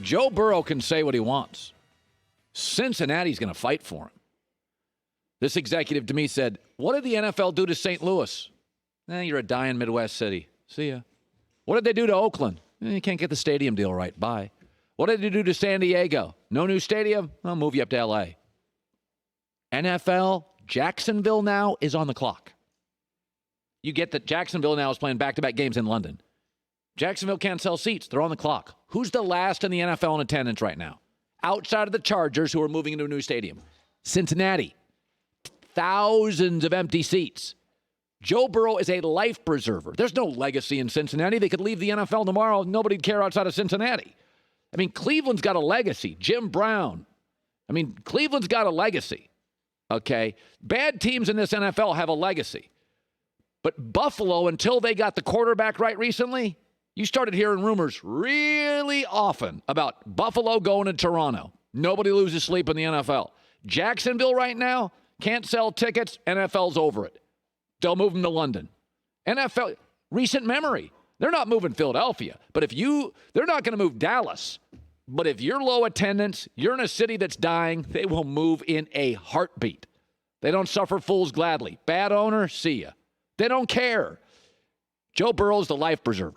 Joe Burrow can say what he wants. Cincinnati's going to fight for him. This executive to me said, what did the NFL do to St. Louis? You're a dying Midwest city. See ya. What did they do to Oakland? You can't get the stadium deal right. Bye. What did they do to San Diego? No new stadium? I'll move you up to L.A. NFL, Jacksonville now is on the clock. You get that Jacksonville now is playing back-to-back games in London. Jacksonville can't sell seats. They're on the clock. Who's the last in the NFL in attendance right now? Outside of the Chargers, who are moving into a new stadium. Cincinnati. Thousands of empty seats. Joe Burrow is a life preserver. There's no legacy in Cincinnati. They could leave the NFL tomorrow. Nobody'd care outside of Cincinnati. I mean, Cleveland's got a legacy. Jim Brown. I mean, Cleveland's got a legacy. Okay? Bad teams in this NFL have a legacy. But Buffalo, until they got the quarterback right recently, you started hearing rumors really often about Buffalo going to Toronto. Nobody loses sleep in the NFL. Jacksonville right now can't sell tickets. NFL's over it. They'll move them to London. NFL, recent memory. They're not moving Philadelphia. But they're not going to move Dallas. But if you're low attendance, you're in a city that's dying, they will move in a heartbeat. They don't suffer fools gladly. Bad owner, see ya. They don't care. Joe Burrow's the life preserver.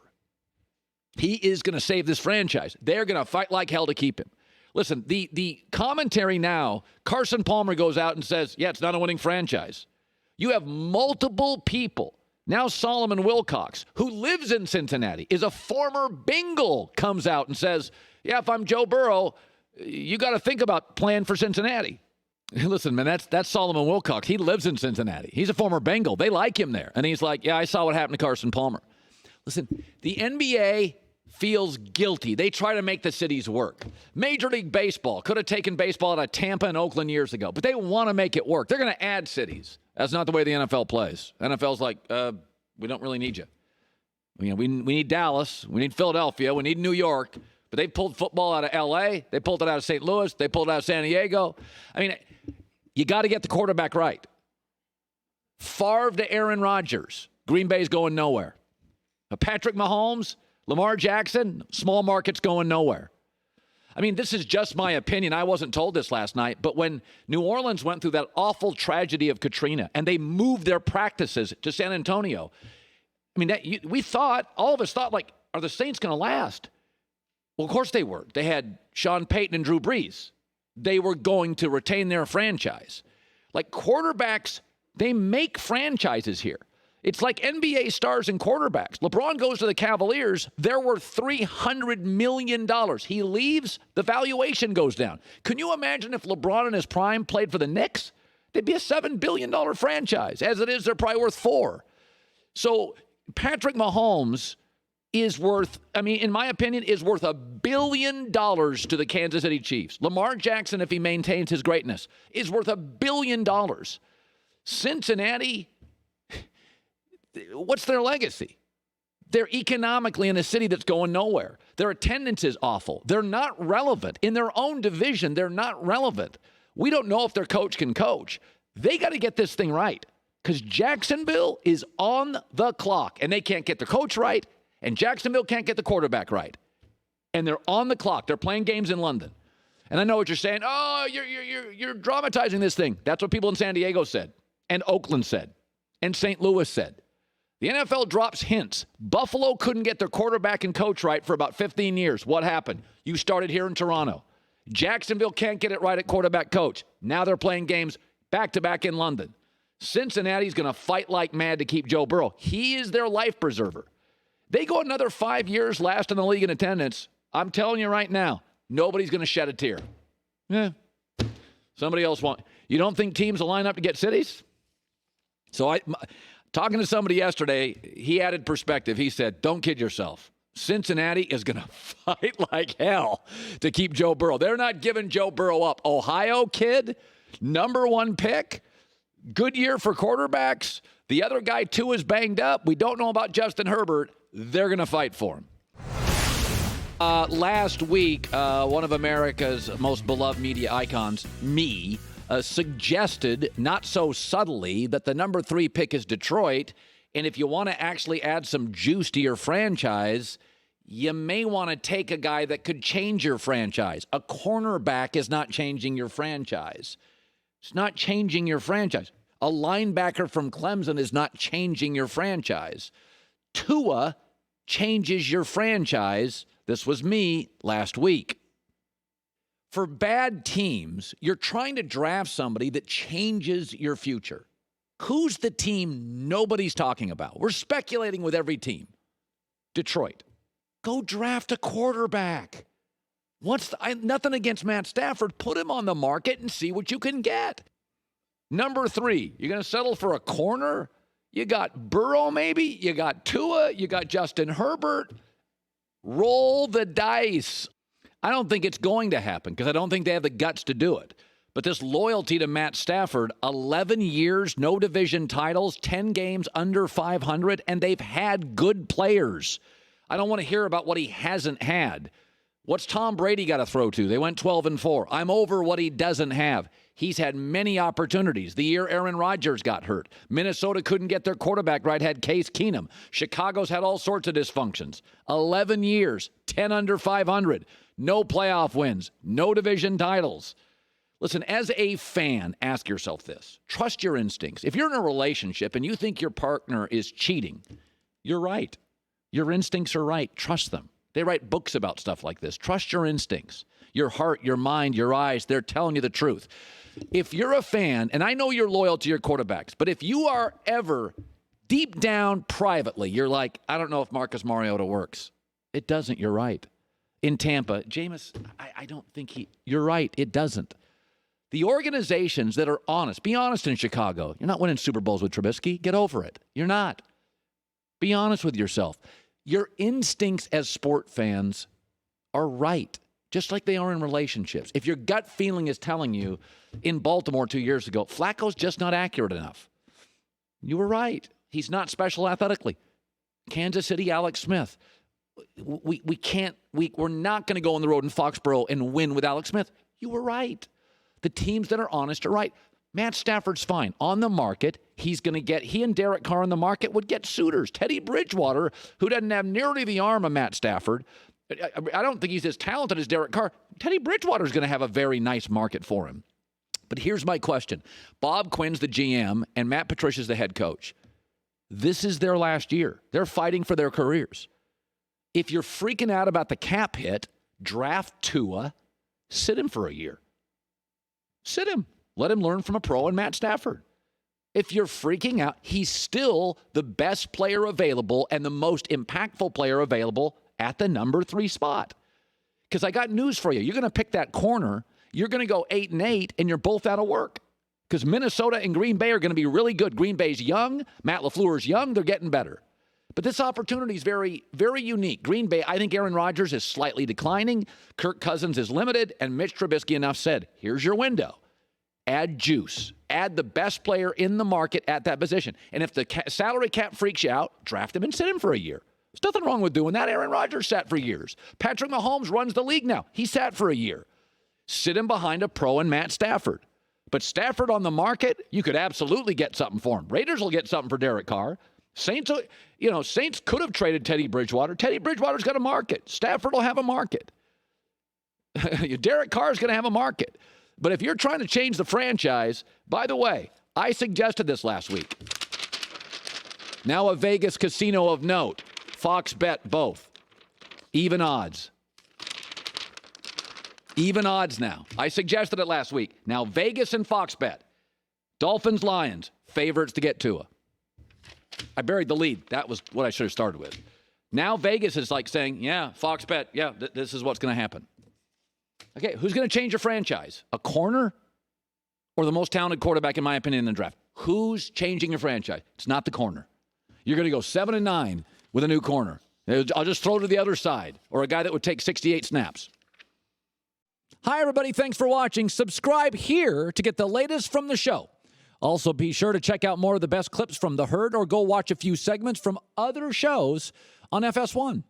He is going to save this franchise. They're going to fight like hell to keep him. Listen, the commentary now, Carson Palmer goes out and says, yeah, it's not a winning franchise. You have multiple people. Now Solomon Wilcox, who lives in Cincinnati, is a former Bengal, comes out and says, yeah, if I'm Joe Burrow, you got to think about playing for Cincinnati. Listen, man, that's Solomon Wilcox. He lives in Cincinnati. He's a former Bengal. They like him there. And he's like, yeah, I saw what happened to Carson Palmer. Listen, the NBA feels guilty. They try to make the cities work. Major League Baseball could have taken baseball out of Tampa and Oakland years ago, but they want to make it work. They're going to add cities. That's not the way the NFL plays. NFL's like, we don't really need you. We need Dallas. We need Philadelphia. We need New York. But they pulled football out of L.A. They pulled it out of St. Louis. They pulled it out of San Diego. I mean, you got to get the quarterback right. Favre to Aaron Rodgers. Green Bay's going nowhere. Patrick Mahomes, Lamar Jackson, small markets going nowhere. I mean, this is just my opinion. I wasn't told this last night, but when New Orleans went through that awful tragedy of Katrina and they moved their practices to San Antonio, I mean, all of us thought, like, are the Saints going to last? Well, of course they were. They had Sean Payton and Drew Brees. They were going to retain their franchise. Like, quarterbacks, they make franchises here. It's like NBA stars and quarterbacks. LeBron goes to the Cavaliers. They're worth $300 million. He leaves, the valuation goes down. Can you imagine if LeBron in his prime played for the Knicks? They'd be a $7 billion franchise. As it is, they're probably worth $4 billion. So Patrick Mahomes is worth, in my opinion, is worth $1 billion to the Kansas City Chiefs. Lamar Jackson, if he maintains his greatness, is worth $1 billion. Cincinnati, what's their legacy? They're economically in a city that's going nowhere. Their attendance is awful. They're not relevant. In their own division, they're not relevant. We don't know if their coach can coach. They got to get this thing right because Jacksonville is on the clock, and they can't get the coach right, and Jacksonville can't get the quarterback right. And they're on the clock. They're playing games in London. And I know what you're saying. Oh, you're dramatizing this thing. That's what people in San Diego said, and Oakland said, and St. Louis said. The NFL drops hints. Buffalo couldn't get their quarterback and coach right for about 15 years. What happened? You started here in Toronto. Jacksonville can't get it right at quarterback coach. Now they're playing games back-to-back in London. Cincinnati's going to fight like mad to keep Joe Burrow. He is their life preserver. They go another 5 years last in the league in attendance. I'm telling you right now, nobody's going to shed a tear. Somebody else won't. You don't think teams will line up to get cities? So talking to somebody yesterday, he added perspective. He said, don't kid yourself. Cincinnati is going to fight like hell to keep Joe Burrow. They're not giving Joe Burrow up. Ohio kid, number 1 pick, good year for quarterbacks. The other guy, Tua, is banged up. We don't know about Justin Herbert. They're going to fight for him. Last week, one of America's most beloved media icons, me, suggested, not so subtly, that the number 3 pick is Detroit. And if you want to actually add some juice to your franchise, you may want to take a guy that could change your franchise. A cornerback is not changing your franchise. It's not changing your franchise. A linebacker from Clemson is not changing your franchise. Tua changes your franchise. This was me last week. For bad teams, you're trying to draft somebody that changes your future. Who's the team nobody's talking about? We're speculating with every team. Detroit. Go draft a quarterback. Nothing against Matt Stafford. Put him on the market and see what you can get. Number 3, you're going to settle for a corner? You got Burrow maybe? You got Tua? You got Justin Herbert? Roll the dice. I don't think it's going to happen because I don't think they have the guts to do it. But this loyalty to Matt Stafford, 11 years, no division titles, 10 games under 500, and they've had good players. I don't want to hear about what he hasn't had. What's Tom Brady got to throw to? They went 12-4. I'm over what he doesn't have. He's had many opportunities. The year Aaron Rodgers got hurt. Minnesota couldn't get their quarterback right, had Case Keenum. Chicago's had all sorts of dysfunctions. 11 years, 10 under 500. No playoff wins. No division titles. Listen, as a fan, ask yourself this. Trust your instincts. If you're in a relationship and you think your partner is cheating, you're right. Your instincts are right. Trust them. They write books about stuff like this. Trust your instincts. Your heart, your mind, your eyes, they're telling you the truth. If you're a fan, and I know you're loyal to your quarterbacks, but if you are ever deep down privately, you're like, I don't know if Marcus Mariota works. It doesn't. You're right. In Tampa, Jameis, I don't think you're right. It doesn't. The organizations that are honest, be honest in Chicago. You're not winning Super Bowls with Trubisky. Get over it. You're not. Be honest with yourself. Your instincts as sport fans are right, just like they are in relationships. If your gut feeling is telling you in Baltimore 2 years ago, Flacco's just not accurate enough, you were right. He's not special athletically. Kansas City, Alex Smith. We're not going to go on the road in Foxborough and win with Alex Smith. You were right. The teams that are honest are right. Matt Stafford's fine. On the market, he and Derek Carr on the market would get suitors. Teddy Bridgewater, who doesn't have nearly the arm of Matt Stafford, I don't think he's as talented as Derek Carr. Teddy Bridgewater is going to have a very nice market for him. But here's my question. Bob Quinn's the GM and Matt Patricia's the head coach. This is their last year. They're fighting for their careers. If you're freaking out about the cap hit, draft Tua, sit him for a year. Sit him. Let him learn from a pro and Matt Stafford. If you're freaking out, he's still the best player available and the most impactful player available at the number 3 spot. Because I got news for you. You're going to pick that corner. You're going to go 8-8, and you're both out of work. Because Minnesota and Green Bay are going to be really good. Green Bay's young. Matt LaFleur's young. They're getting better. But this opportunity is very, very unique. Green Bay, I think Aaron Rodgers is slightly declining. Kirk Cousins is limited. And Mitch Trubisky enough said, here's your window. Add juice. Add the best player in the market at that position. And if the salary cap freaks you out, draft him and sit him for a year. There's nothing wrong with doing that. Aaron Rodgers sat for years. Patrick Mahomes runs the league now. He sat for a year. Sit him behind a pro and Matt Stafford. But Stafford on the market, you could absolutely get something for him. Raiders will get something for Derek Carr. Saints could have traded Teddy Bridgewater. Teddy Bridgewater's got a market. Stafford will have a market. Derek Carr's going to have a market. But if you're trying to change the franchise, by the way, I suggested this last week. Now a Vegas casino of note. Fox bet both. Even odds. Even odds now. I suggested it last week. Now Vegas and Fox bet. Dolphins, Lions, favorites to get Tua. I buried the lead. That was what I should have started with. Now Vegas is like saying, yeah, Fox bet, yeah, this is what's going to happen. Okay, who's going to change your franchise? A corner or the most talented quarterback, in my opinion, in the draft? Who's changing your franchise? It's not the corner. You're going to go 7-9 with a new corner. I'll just throw to the other side, or a guy that would take 68 snaps. Hi, everybody. Thanks for watching. Subscribe here to get the latest from the show. Also, be sure to check out more of the best clips from The Herd or go watch a few segments from other shows on FS1.